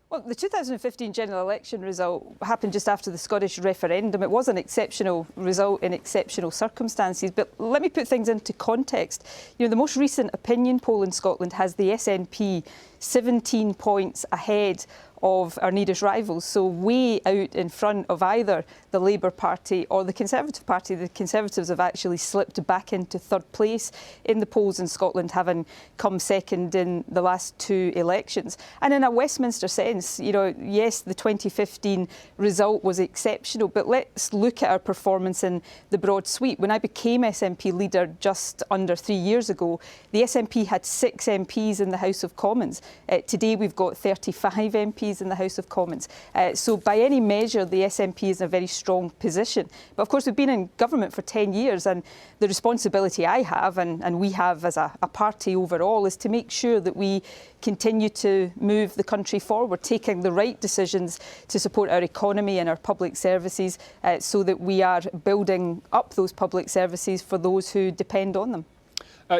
Well, the 2015 general election result happened just after the Scottish referendum. It was an exceptional result in exceptional circumstances. But let me put things into context. The most recent opinion poll in Scotland has the SNP 17 points ahead of our nearest rivals, so way out in front of either the Labour Party or the Conservative Party. The Conservatives have actually slipped back into third place in the polls in Scotland, having come second in the last two elections. And in a Westminster sense, yes, the 2015 result was exceptional, but let's look at our performance in the broad sweep. When I became SNP leader just under 3 years ago, the SNP had 6 MPs in the House of Commons. Today we've got 35 MPs in the House of Commons. So by any measure, the SNP is in a very strong position. But of course, we've been in government for 10 years, and the responsibility I have and we have as a party overall is to make sure that we continue to move the country forward, taking the right decisions to support our economy and our public services so that we are building up those public services for those who depend on them.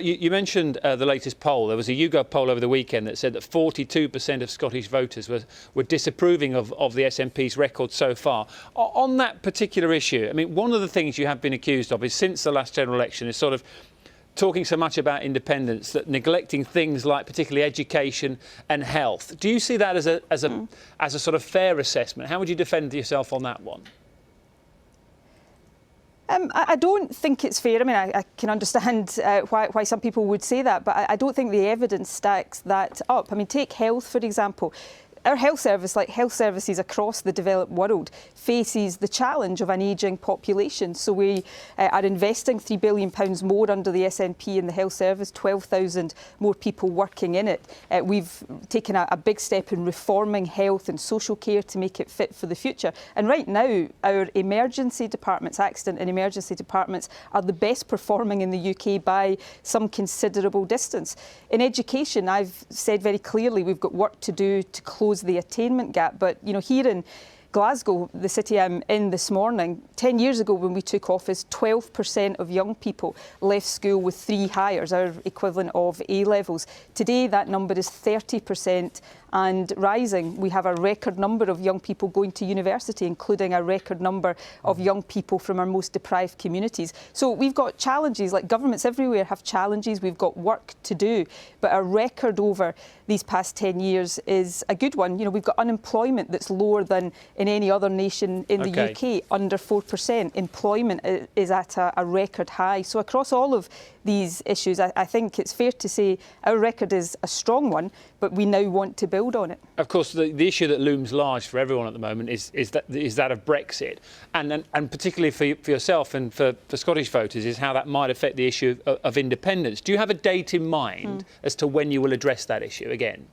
You mentioned the latest poll. There was a YouGov poll over the weekend that said that 42% of Scottish voters were disapproving of the SNP's record so far. On that particular issue, I mean, one of the things you have been accused of is since the last general election is sort of talking so much about independence, that neglecting things like particularly education and health. Do you see that as a sort of fair assessment? How would you defend yourself on that one? I don't think it's fair. I mean, I can understand why some people would say that, but I don't think the evidence stacks that up. I mean, take health, for example. Our health service, like health services across the developed world, faces the challenge of an ageing population. So we are investing £3 billion more under the SNP in the health service, 12,000 more people working in it. We've taken a big step in reforming health and social care to make it fit for the future. And right now, our emergency departments, accident and emergency departments, are the best performing in the UK by some considerable distance. In education, I've said very clearly we've got work to do to close the attainment gap. But, here in Glasgow, the city I'm in this morning, 10 years ago when we took office, 12% of young people left school with 3 hires, our equivalent of A-levels. Today, that number is 30% and rising. We have a record number of young people going to university, including a record number of young people from our most deprived communities. So we've got challenges, like governments everywhere have challenges. We've got work to do. But our record over these past 10 years is a good one. We've got unemployment that's lower than in any other nation in the UK, under 4%. Employment is at a record high. So across all of these issues, I think it's fair to say our record is a strong one, but we now want to build on it. Of course, the issue that looms large for everyone at the moment is that of Brexit, and particularly for yourself and for Scottish voters, is how that might affect the issue of independence. Do you have a date in mind as to when you will address that issue again?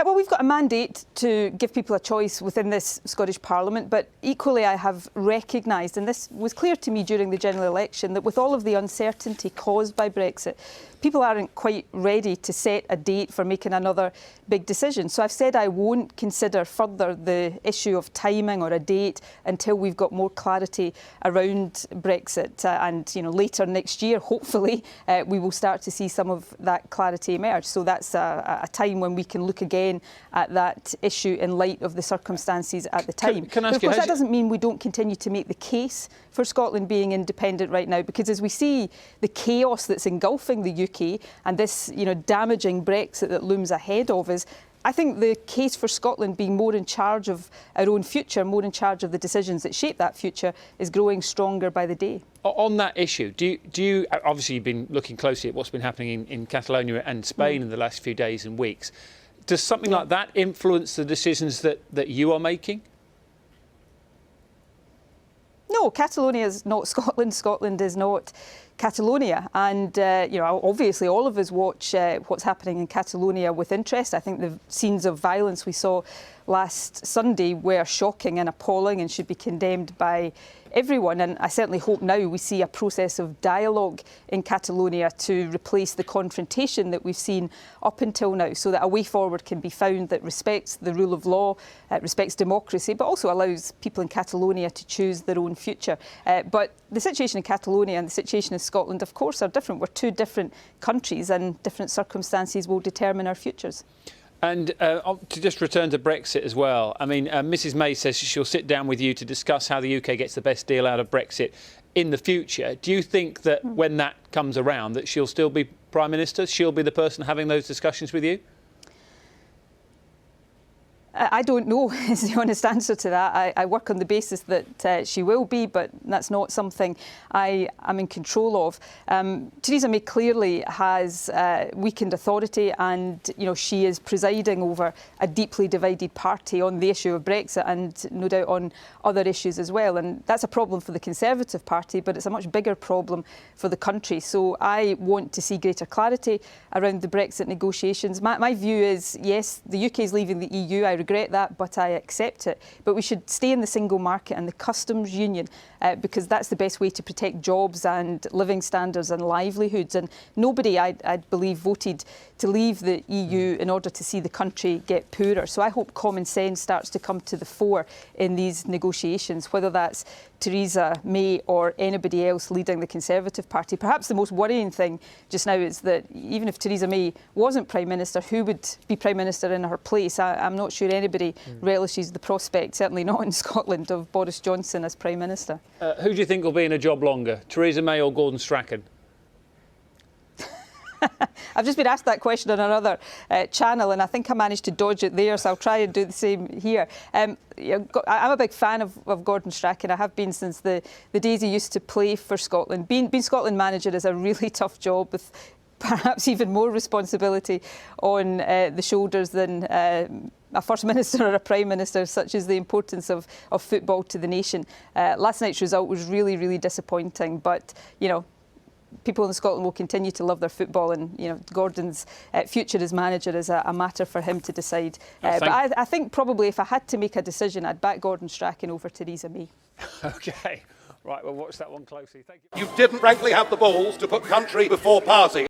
Well, we've got a mandate to give people a choice within this Scottish Parliament, but equally I have recognised, and this was clear to me during the general election, that with all of the uncertainty caused by Brexit, people aren't quite ready to set a date for making another big decision. So I've said I won't consider further the issue of timing or a date until we've got more clarity around Brexit. And later next year, hopefully, we will start to see some of that clarity emerge. So that's a time when we can look again at that issue in light of the circumstances at the time. Can I ask but of course, that doesn't mean we don't continue to make the case for Scotland being independent right now, because as we see the chaos that's engulfing the UK and this, damaging Brexit that looms ahead of us, I think the case for Scotland being more in charge of our own future, more in charge of the decisions that shape that future, is growing stronger by the day. On that issue, do you obviously you've been looking closely at what's been happening in Catalonia and Spain in the last few days and weeks. Does something like that influence the decisions that you are making? No, Catalonia is not Scotland. Scotland is not Catalonia. And, obviously all of us watch what's happening in Catalonia with interest. I think the scenes of violence we saw last Sunday were shocking and appalling and should be condemned by everyone. And I certainly hope now we see a process of dialogue in Catalonia to replace the confrontation that we've seen up until now, so that a way forward can be found that respects the rule of law, respects democracy, but also allows people in Catalonia to choose their own future. But the situation in Catalonia and the situation in Scotland, of course, are different. We're two different countries and different circumstances will determine our futures. And to just return to Brexit as well, I mean, Mrs May says she'll sit down with you to discuss how the UK gets the best deal out of Brexit in the future. Do you think that when that comes around that she'll still be Prime Minister? She'll be the person having those discussions with you? I don't know is the honest answer to that. I work on the basis that she will be, but that's not something I am in control of. Theresa May clearly has weakened authority, and she is presiding over a deeply divided party on the issue of Brexit and no doubt on other issues as well. And that's a problem for the Conservative Party, but it's a much bigger problem for the country. So I want to see greater clarity around the Brexit negotiations. My view is, yes, the UK is leaving the EU. I regret that, but I accept it. But we should stay in the single market and the customs union because that's the best way to protect jobs and living standards and livelihoods. And nobody, I believe, voted to leave the EU in order to see the country get poorer. So I hope common sense starts to come to the fore in these negotiations, whether that's Theresa May or anybody else leading the Conservative Party. Perhaps the most worrying thing just now is that even if Theresa May wasn't Prime Minister, who would be Prime Minister in her place? I'm not sure anybody relishes the prospect, certainly not in Scotland, of Boris Johnson as Prime Minister. Who do you think will be in a job longer, Theresa May or Gordon Strachan? I've just been asked that question on another channel, and I think I managed to dodge it there, so I'll try and do the same here. I'm a big fan of Gordon Strachan. I have been since the days he used to play for Scotland. Being Scotland manager is a really tough job with perhaps even more responsibility on the shoulders than a First Minister or a Prime Minister, such as the importance of football to the nation. Last night's result was really, really disappointing, but, people in Scotland will continue to love their football, and Gordon's future as manager is a matter for him to decide. But I think probably if I had to make a decision, I'd back Gordon Strachan over Theresa May. OK. Right, we'll watch that one closely. Thank you. You didn't frankly have the balls to put country before party.